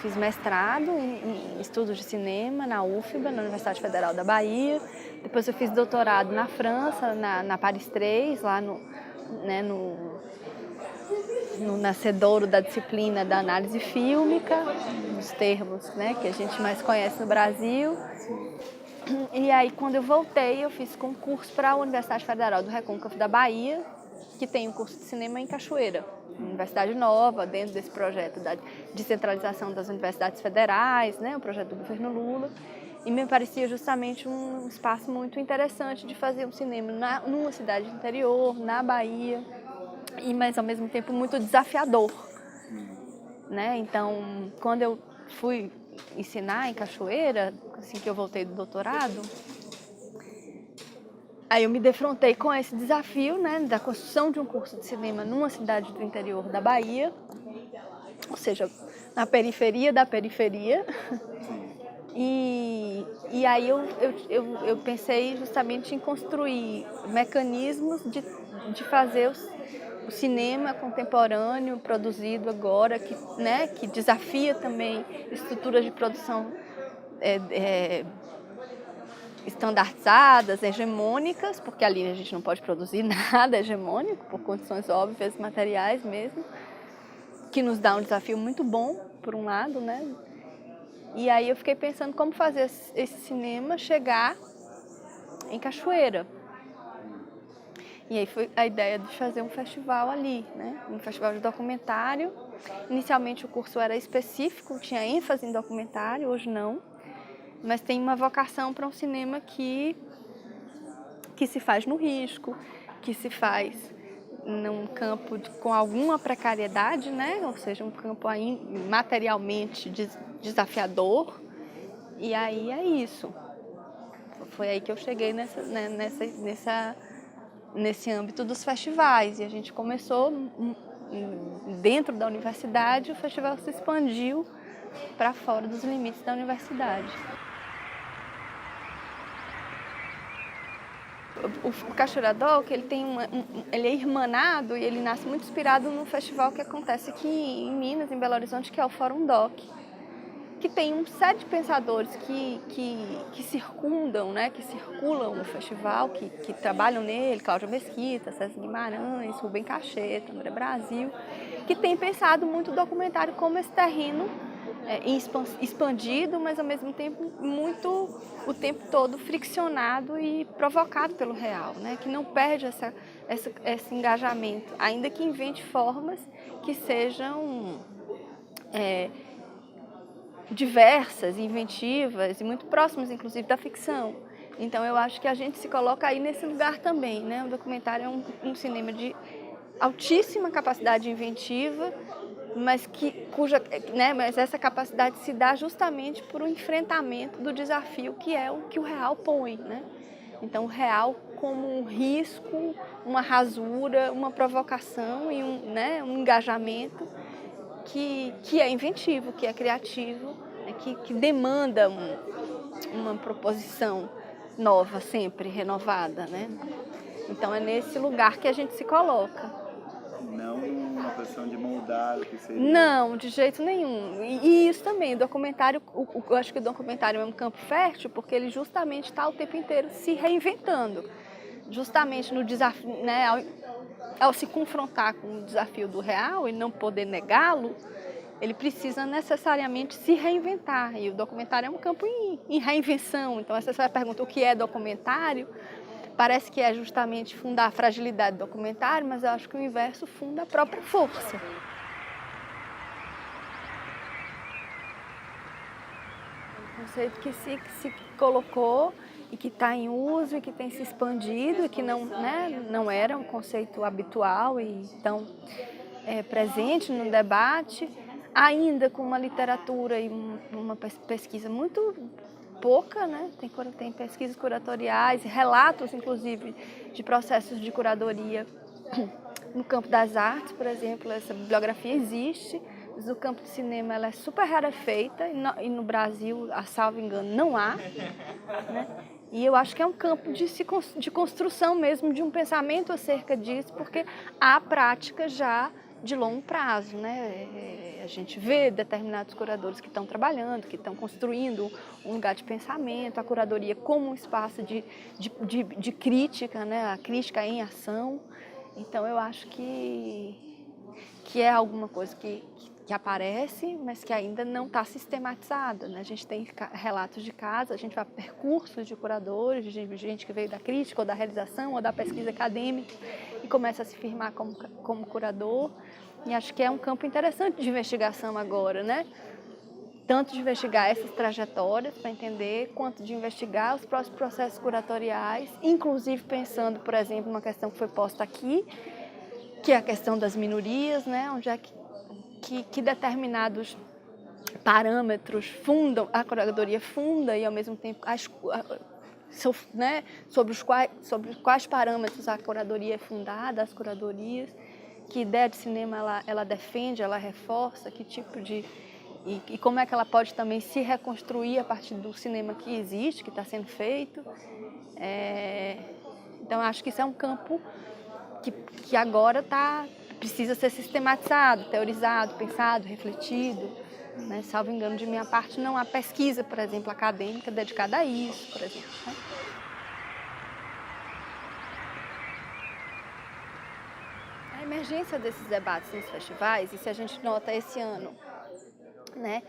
fiz mestrado em estudos de cinema na UFBA, na Universidade Federal da Bahia. Depois eu fiz doutorado na França, na Paris 3, lá no nascedouro da disciplina da análise fílmica, os termos, né, que a gente mais conhece no Brasil. E aí, quando eu voltei, eu fiz concurso para a Universidade Federal do Recôncavo da Bahia, que tem um curso de cinema em Cachoeira, universidade nova, dentro desse projeto da descentralização das universidades federais, né, o projeto do governo Lula. E me parecia justamente um espaço muito interessante de fazer um cinema numa cidade interior, na Bahia, mas ao mesmo tempo muito desafiador, né? Então, quando eu fui ensinar em Cachoeira, assim que eu voltei do doutorado, aí eu me defrontei com esse desafio, né, da construção de um curso de cinema numa cidade do interior da Bahia, ou seja, na periferia da periferia. E aí eu pensei justamente em construir mecanismos de fazer o cinema contemporâneo produzido agora, que desafia também estruturas de produção estandardizadas, hegemônicas, porque ali a gente não pode produzir nada hegemônico, por condições óbvias, materiais mesmo, que nos dá um desafio muito bom, por um lado, né? E aí eu fiquei pensando como fazer esse cinema chegar em Cachoeira. E aí foi a ideia de fazer um festival ali, né? Um festival de documentário. Inicialmente o curso era específico, tinha ênfase em documentário, hoje não. Mas tem uma vocação para um cinema que se faz no risco, que se faz num campo com alguma precariedade, né? Ou seja, um campo aí materialmente desafiador. E aí é isso. Foi aí que eu cheguei nesse âmbito dos festivais. E a gente começou dentro da universidade, o festival se expandiu para fora dos limites da universidade. O Cachoeira Doc, ele é irmanado e ele nasce muito inspirado num festival que acontece aqui em Minas, em Belo Horizonte, que é o Fórum Doc, que tem um série de pensadores que circundam, né, que circulam o festival, que trabalham nele, Cláudia Mesquita, César Guimarães, Rubem Cacheta, André Brasil, que tem pensado muito o documentário como esse terreno expandido, mas ao mesmo tempo muito o tempo todo friccionado e provocado pelo real, né? Que não perde esse engajamento, ainda que invente formas que sejam diversas, inventivas e muito próximas, inclusive, da ficção. Então, eu acho que a gente se coloca aí nesse lugar também, né? O documentário é um cinema de altíssima capacidade inventiva, mas mas essa capacidade se dá justamente por um enfrentamento do desafio que é o que o real põe, né? Então, o real como um risco, uma rasura, uma provocação e um engajamento que é inventivo, que é criativo, né? que demanda uma proposição nova, sempre renovada, né? Então, é nesse lugar que a gente se coloca. Não uma questão de moldar o que seria. Não, de jeito nenhum. E isso também, o documentário, eu acho que o documentário é um campo fértil porque ele justamente está o tempo inteiro se reinventando. Justamente no desafio, né, ao se confrontar com o desafio do real e não poder negá-lo, ele precisa necessariamente se reinventar. E o documentário é um campo em reinvenção. Então, essa é a pergunta, o que é documentário? Parece que é justamente fundar a fragilidade do documentário, mas eu acho que o inverso funda a própria força. Um conceito que se colocou e que está em uso e que tem se expandido e que não era um conceito habitual e tão presente no debate, ainda com uma literatura e uma pesquisa muito pouca, né? Tem pesquisas curatoriais, relatos, inclusive, de processos de curadoria no campo das artes, por exemplo. Essa bibliografia existe, mas no campo do cinema ela é super rarefeita e no Brasil, a salvo engano, não há, né? E eu acho que é um campo de construção mesmo, de um pensamento acerca disso, porque há prática já de longo prazo, né? A A gente vê determinados curadores que estão trabalhando, que estão construindo um lugar de pensamento, a curadoria como um espaço de crítica, né? A crítica em ação. Então, eu acho que é alguma coisa que aparece, mas que ainda não está sistematizada, né? A gente tem relatos de casa, a gente vai a percursos de curadores, de gente que veio da crítica, ou da realização, ou da pesquisa acadêmica, e começa a se firmar como curador. E acho que é um campo interessante de investigação agora, né? Tanto de investigar essas trajetórias para entender, quanto de investigar os próximos processos curatoriais, inclusive pensando, por exemplo, numa questão que foi posta aqui, que é a questão das minorias, né? Onde é que determinados parâmetros fundam, a curadoria funda e, ao mesmo tempo, né? sobre quais parâmetros a curadoria é fundada, as curadorias, que ideia de cinema ela defende, ela reforça, que tipo de... E como é que ela pode também se reconstruir a partir do cinema que existe, que está sendo feito. Então, acho que isso é um campo que agora precisa ser sistematizado, teorizado, pensado, refletido. Né? Salvo engano, de minha parte, não há pesquisa, por exemplo, acadêmica dedicada a isso, por exemplo. Né? A emergência desses debates nos festivais, e se a gente nota esse ano, né?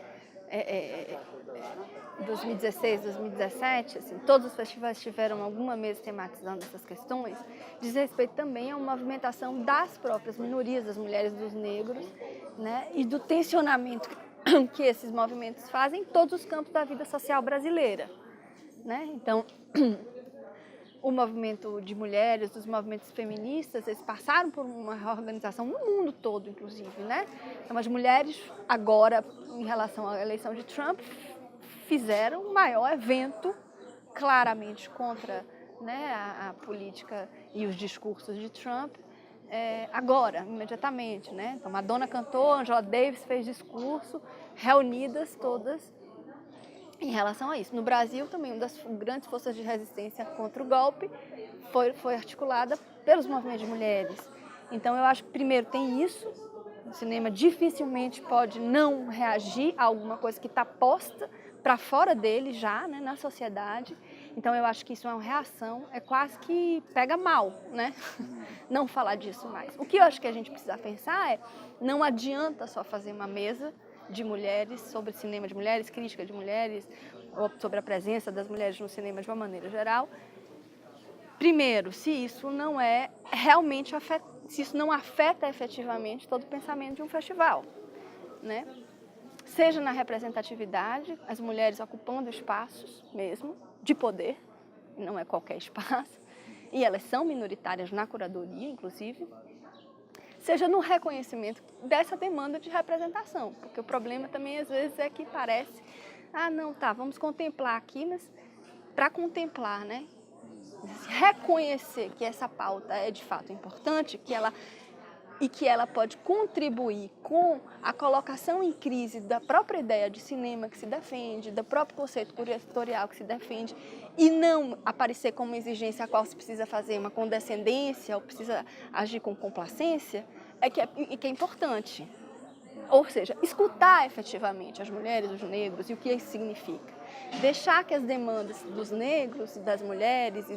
2016, 2017, assim, todos os festivais tiveram alguma mesa tematizando essas questões, diz respeito também a uma movimentação das próprias minorias, das mulheres e dos negros, né, e do tensionamento que esses movimentos fazem em todos os campos da vida social brasileira. Né? Então, o movimento de mulheres, os movimentos feministas, eles passaram por uma reorganização no mundo todo, inclusive, né? Então, as mulheres, agora, em relação à eleição de Trump, fizeram o maior evento, claramente contra, né, a política e os discursos de Trump, agora, imediatamente, né? Então, Madonna cantou, Angela Davis fez discurso, reunidas todas em relação a isso. No Brasil, também, uma das grandes forças de resistência contra o golpe foi articulada pelos movimentos de mulheres. Então, eu acho que, primeiro, tem isso. O cinema dificilmente pode não reagir a alguma coisa que está posta para fora dele já, né, na sociedade. Então, eu acho que isso é uma reação, é quase que pega mal, né? Não falar disso mais. O que eu acho que a gente precisa pensar não adianta só fazer uma mesa de mulheres, sobre cinema de mulheres, crítica de mulheres, ou sobre a presença das mulheres no cinema de uma maneira geral. Primeiro, se isso não se isso não afeta efetivamente todo o pensamento de um festival, né? Seja na representatividade, as mulheres ocupando espaços mesmo, de poder, não é qualquer espaço, e elas são minoritárias na curadoria, inclusive, seja no reconhecimento dessa demanda de representação, porque o problema também às vezes é que parece, não, vamos contemplar aqui, mas para contemplar, né? Reconhecer que essa pauta é de fato importante, que ela pode contribuir com a colocação em crise da própria ideia de cinema que se defende, do próprio conceito curatorial que se defende, e não aparecer como uma exigência a qual se precisa fazer uma condescendência ou precisa agir com complacência, que é importante. Ou seja, escutar efetivamente as mulheres, os negros e o que isso significa. Deixar que as demandas dos negros, das mulheres e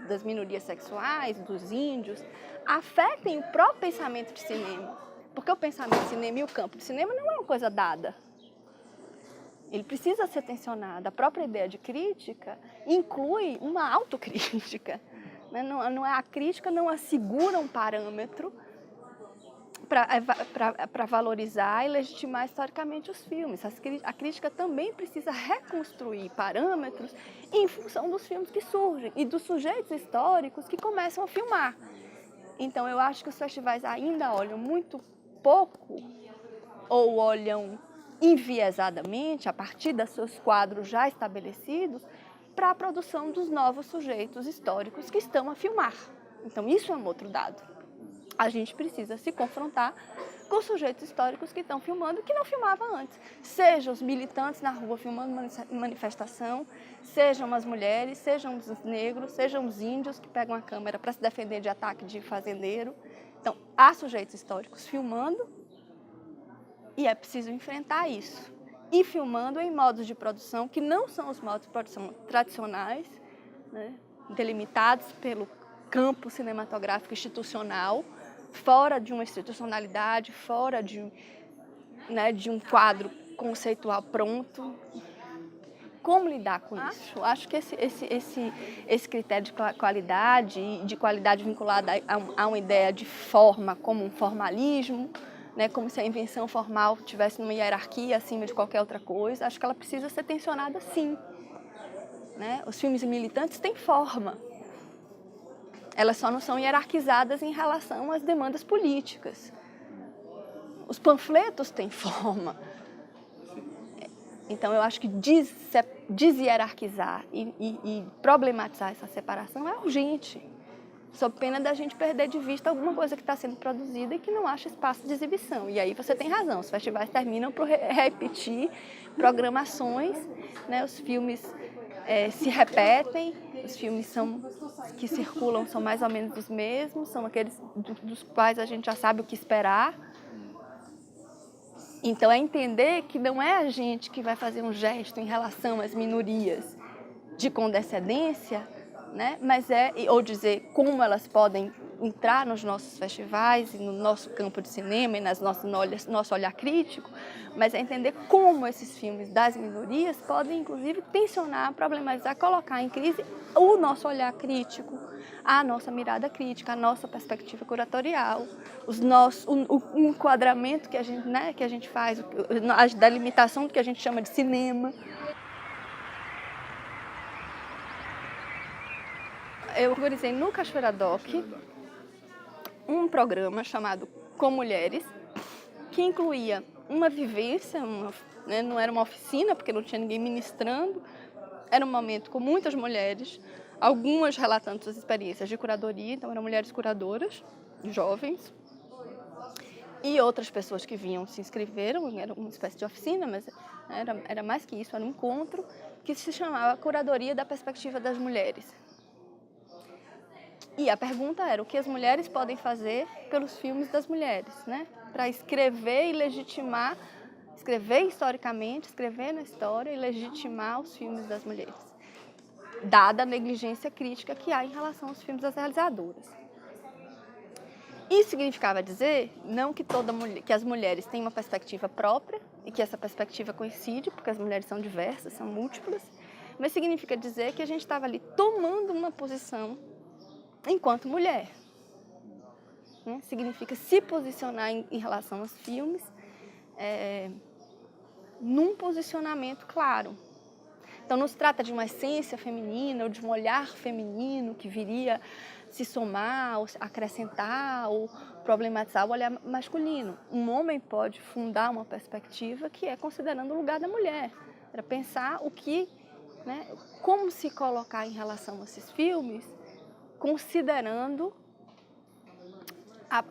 das minorias sexuais, dos índios, afetem o próprio pensamento de cinema. Porque o pensamento de cinema e o campo de cinema não é uma coisa dada. Ele precisa ser tensionado. A própria ideia de crítica inclui uma autocrítica. A crítica não assegura um parâmetro para valorizar e legitimar historicamente os filmes. A crítica também precisa reconstruir parâmetros em função dos filmes que surgem e dos sujeitos históricos que começam a filmar. Então, eu acho que os festivais ainda olham muito pouco ou olham enviesadamente, a partir dos seus quadros já estabelecidos, para a produção dos novos sujeitos históricos que estão a filmar. Então, isso é um outro dado. A gente precisa se confrontar com os sujeitos históricos que estão filmando, que não filmavam antes. Sejam os militantes na rua filmando manifestação, sejam as mulheres, sejam os negros, sejam os índios que pegam a câmera para se defender de ataque de fazendeiro. Então, há sujeitos históricos filmando E é preciso enfrentar isso. E filmando em modos de produção que não são os modos de produção tradicionais, né, delimitados pelo campo cinematográfico institucional, fora de uma institucionalidade, fora de um quadro conceitual pronto. Como lidar com isso? Acho que esse critério de qualidade, e de qualidade vinculada a uma ideia de forma como um formalismo, né, como se a invenção formal tivesse numa hierarquia acima de qualquer outra coisa, acho que ela precisa ser tensionada sim. Né? Os filmes militantes têm forma. Elas só não são hierarquizadas em relação às demandas políticas. Os panfletos têm forma. Então, eu acho que deshierarquizar e problematizar essa separação é urgente, sob pena da gente perder de vista alguma coisa que está sendo produzida e que não acha espaço de exibição. E aí você tem razão, os festivais terminam por repetir programações, né? Os filmes se repetem, os filmes que circulam são mais ou menos os mesmos, são aqueles dos quais a gente já sabe o que esperar. Então, é entender que não é a gente que vai fazer um gesto em relação às minorias de condescendência, né? Mas ou dizer como elas podem entrar nos nossos festivais e no nosso campo de cinema e nosso olhar crítico, mas é entender como esses filmes das minorias podem, inclusive, tensionar, problematizar, colocar em crise o nosso olhar crítico, a nossa mirada crítica, a nossa perspectiva curatorial, o enquadramento que a gente faz, a delimitação do que a gente chama de cinema. Eu organizei no Cachoeira Doc um programa chamado Com Mulheres, que incluía uma vivência, né, não era uma oficina, porque não tinha ninguém ministrando, era um momento com muitas mulheres, algumas relatando suas experiências de curadoria, então eram mulheres curadoras, jovens, e outras pessoas que vinham se inscreveram, era uma espécie de oficina, mas era mais que isso, era um encontro que se chamava Curadoria da Perspectiva das Mulheres. E a pergunta era o que as mulheres podem fazer pelos filmes das mulheres, né? Para escrever e legitimar, escrever historicamente, escrever na história e legitimar os filmes das mulheres, dada a negligência crítica que há em relação aos filmes das realizadoras. Isso significava dizer, não que que as mulheres têm uma perspectiva própria e que essa perspectiva coincide, porque as mulheres são diversas, são múltiplas, mas significa dizer que a gente estava ali tomando uma posição enquanto mulher. Né? Significa se posicionar em relação aos filmes num posicionamento claro. Então, não se trata de uma essência feminina ou de um olhar feminino que viria se somar, ou acrescentar ou problematizar o olhar masculino. Um homem pode fundar uma perspectiva que é considerando o lugar da mulher, para pensar como se colocar em relação a esses filmes, considerando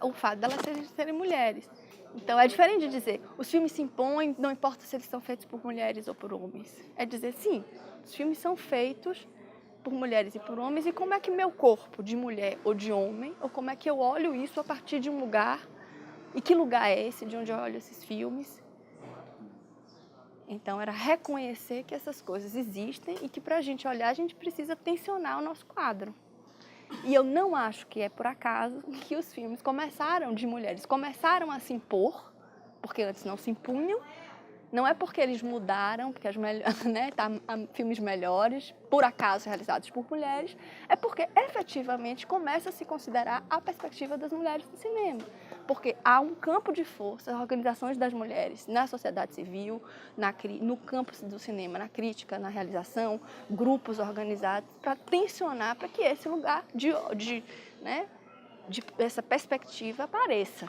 o fato de elas serem mulheres. Então, é diferente de dizer, os filmes se impõem, não importa se eles são feitos por mulheres ou por homens. É dizer, sim, os filmes são feitos por mulheres e por homens, e como é que meu corpo de mulher ou de homem, ou como é que eu olho isso a partir de um lugar, e que lugar é esse de onde eu olho esses filmes? Então, era reconhecer que essas coisas existem e que para a gente olhar, a gente precisa tensionar o nosso quadro. E eu não acho que é por acaso que os filmes de mulheres começaram a se impor, porque antes não se impunham. Não é porque eles mudaram, porque há filmes melhores, por acaso realizados por mulheres, é porque efetivamente começa a se considerar a perspectiva das mulheres no cinema. Porque há um campo de força, organizações das mulheres na sociedade civil, no campo do cinema, na crítica, na realização, grupos organizados para tensionar para que esse lugar essa perspectiva apareça.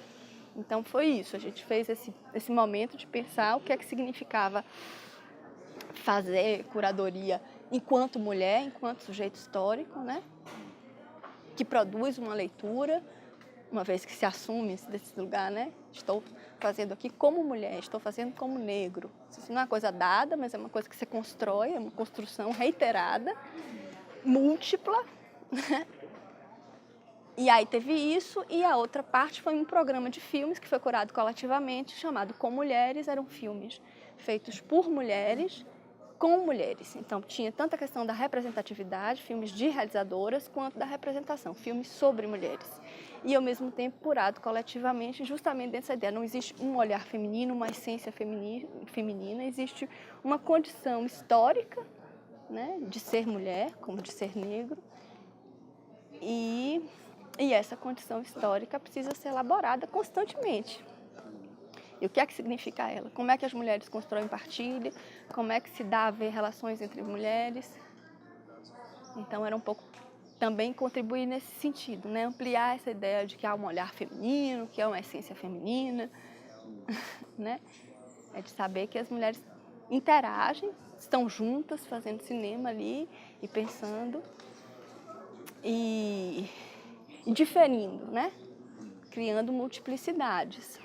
Então, foi isso. A gente fez esse momento de pensar o que é que significava fazer curadoria enquanto mulher, enquanto sujeito histórico, né? Que produz uma leitura, uma vez que se assume desse lugar, né? Estou fazendo aqui como mulher, estou fazendo como negro. Isso não é uma coisa dada, mas é uma coisa que se constrói, é uma construção reiterada, múltipla, né? E aí teve isso, e a outra parte foi um programa de filmes que foi curado coletivamente, chamado Com Mulheres. Eram filmes feitos por mulheres, com mulheres. Então tinha tanto a questão da representatividade, filmes de realizadoras, quanto da representação, filmes sobre mulheres. E ao mesmo tempo curado coletivamente, justamente dessa ideia. Não existe um olhar feminino, uma essência feminina, existe uma condição histórica, né, de ser mulher, como de ser negro, e essa condição histórica precisa ser elaborada constantemente. E o que é que significa ela? Como é que as mulheres constroem partilha? Como é que se dá a ver relações entre mulheres? Então era um pouco também contribuir nesse sentido, né? Ampliar essa ideia de que há um olhar feminino, que há uma essência feminina, né? É de saber que as mulheres interagem, estão juntas fazendo cinema ali e pensando e diferindo, né? Criando multiplicidades.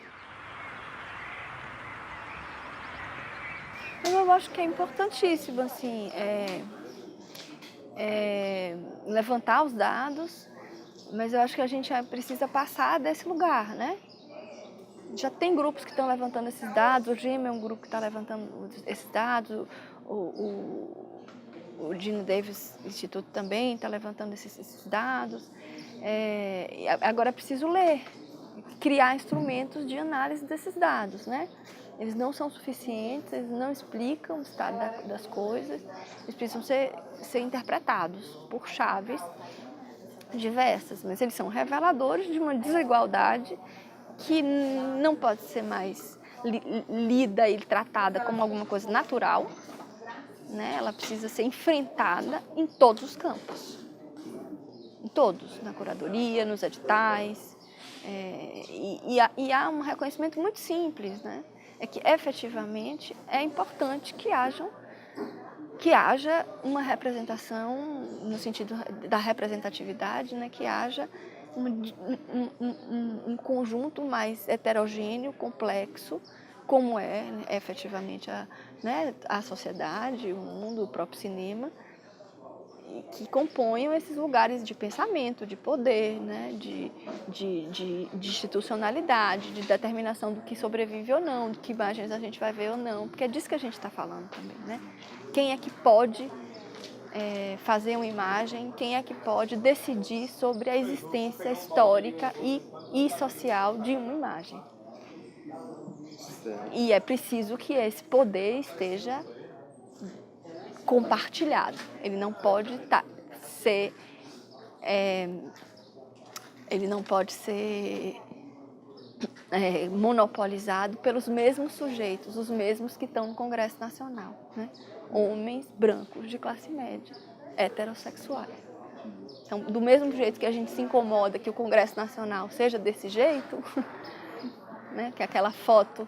Eu acho que é importantíssimo, assim, levantar os dados, mas eu acho que a gente precisa passar desse lugar, né? Já tem grupos que estão levantando esses dados, o GEM é um grupo que está levantando esses dados, o Gene Davis Instituto também está levantando esses dados. Agora é preciso ler, criar instrumentos de análise desses dados, né? Eles não são suficientes, eles não explicam o estado das coisas, eles precisam ser interpretados por chaves diversas, mas eles são reveladores de uma desigualdade que não pode ser mais lida e tratada como alguma coisa natural, né? Ela precisa ser enfrentada em todos os campos, em todos, na curadoria, nos editais, e há um reconhecimento muito simples, né? É que efetivamente é importante que haja uma representação no sentido da representatividade, né? Que haja um conjunto mais heterogêneo, complexo, como né, efetivamente a sociedade, o mundo, o próprio cinema, que componham esses lugares de pensamento, de poder, né, de institucionalidade, de determinação do que sobrevive ou não, de que imagens a gente vai ver ou não, porque é disso que a gente está falando também, né? Quem é que pode fazer uma imagem, quem é que pode decidir sobre a existência histórica e social de uma imagem? E é preciso que esse poder esteja compartilhado. Ele não pode ser monopolizado pelos mesmos sujeitos, os mesmos que estão no Congresso Nacional, né? Homens brancos de classe média, heterossexuais. Então, do mesmo jeito que a gente se incomoda que o Congresso Nacional seja desse jeito, né? Que aquela foto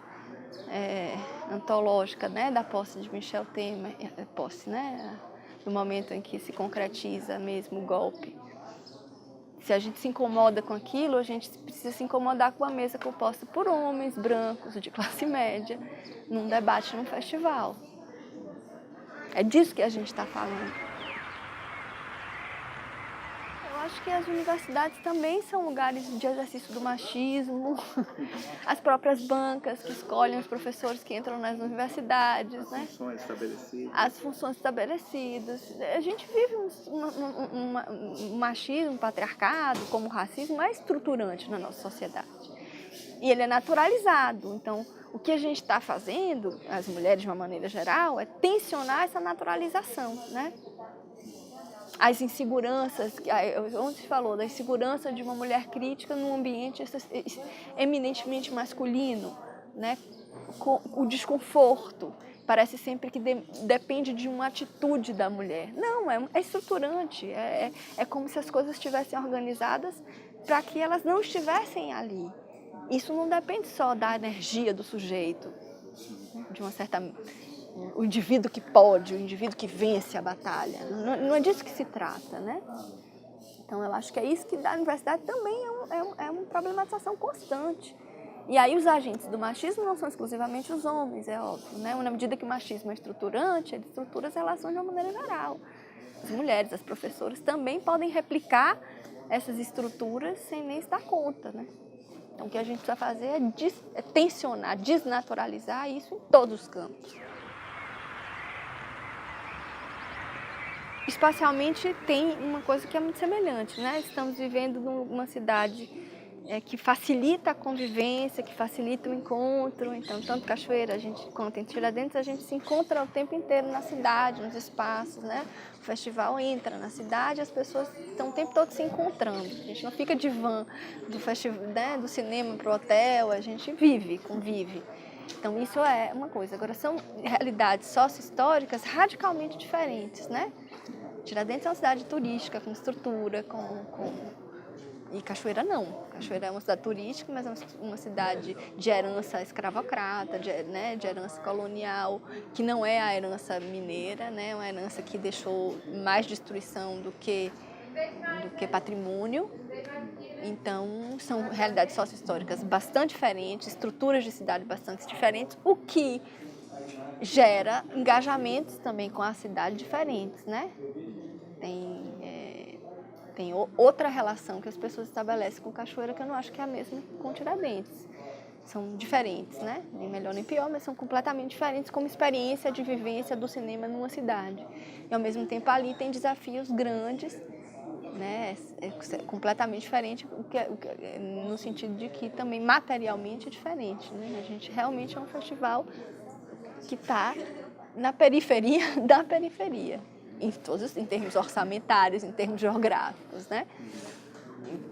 antológica, né, da posse de Michel Temer, né, no momento em que se concretiza mesmo o golpe. Se a gente se incomoda com aquilo, a gente precisa se incomodar com a mesa composta por homens brancos de classe média, num debate, num festival. É disso que a gente está falando. Eu acho que as universidades também são lugares de exercício do machismo, as próprias bancas que escolhem os professores que entram nas universidades, as né? Funções estabelecidas. As funções estabelecidas. A gente vive um machismo, um patriarcado, como o racismo, é estruturante na nossa sociedade. E ele é naturalizado. Então, o que a gente está fazendo, as mulheres de uma maneira geral, é tensionar essa naturalização, né? As inseguranças, onde se falou da insegurança de uma mulher crítica num ambiente eminentemente masculino, né? O desconforto, parece sempre que depende de uma atitude da mulher. Não, é estruturante, é como se as coisas estivessem organizadas para que elas não estivessem ali. Isso não depende só da energia do sujeito, de uma certa... O indivíduo que pode, o indivíduo que vence a batalha. Não é disso que se trata, né? Então, eu acho que é isso que da universidade também é uma problematização constante. E aí os agentes do machismo não são exclusivamente os homens, é óbvio, né? Na medida que o machismo é estruturante, ele estrutura as relações de uma maneira geral. As mulheres, as professoras também podem replicar essas estruturas sem nem se dar conta, né? Então, o que a gente precisa fazer é tensionar, desnaturalizar isso em todos os campos. Espacialmente tem uma coisa que é muito semelhante, né? Estamos vivendo numa cidade que facilita a convivência, que facilita o encontro. Então, tanto Cachoeira quanto em Tiradentes, a gente se encontra o tempo inteiro na cidade, nos espaços, né? O festival entra na cidade, as pessoas estão o tempo todo se encontrando. A gente não fica de van do festival, né? Do cinema para o hotel, a gente vive, convive. Então, isso é uma coisa. Agora, são realidades sócio-históricas radicalmente diferentes, né? Tiradentes é uma cidade turística, com estrutura, e Cachoeira não. Cachoeira é uma cidade turística, mas é uma cidade de herança escravocrata, de herança colonial, que não é a herança mineira, né? Uma herança que deixou mais destruição do que patrimônio. Então, são realidades sócio-históricas bastante diferentes, estruturas de cidade bastante diferentes, o que gera engajamentos também com a cidade diferentes, né? Tem outra relação que as pessoas estabelecem com Cachoeira que eu não acho que é a mesma com Tiradentes. São diferentes, né? Nem melhor nem pior, mas são completamente diferentes como experiência de vivência do cinema numa cidade. E, ao mesmo tempo, ali tem desafios grandes, né? É completamente diferente, no sentido de que também materialmente é diferente, né? A gente realmente é um festival que está na periferia da periferia. Em termos orçamentários, em termos geográficos, né?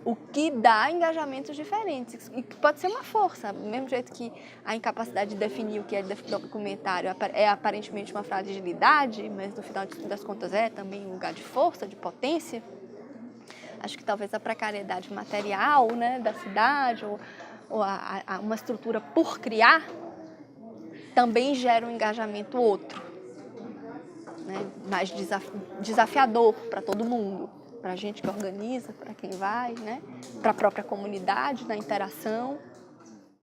O que dá engajamentos diferentes e que pode ser uma força, do mesmo jeito que a incapacidade de definir o que é documentário é aparentemente uma fragilidade, mas no final das contas é também um lugar de força, de potência. Acho que talvez a precariedade material, né, da cidade ou uma estrutura por criar também gera um engajamento outro. Né, mais desafiador para todo mundo, para a gente que organiza, para quem vai, né, para a própria comunidade, na interação.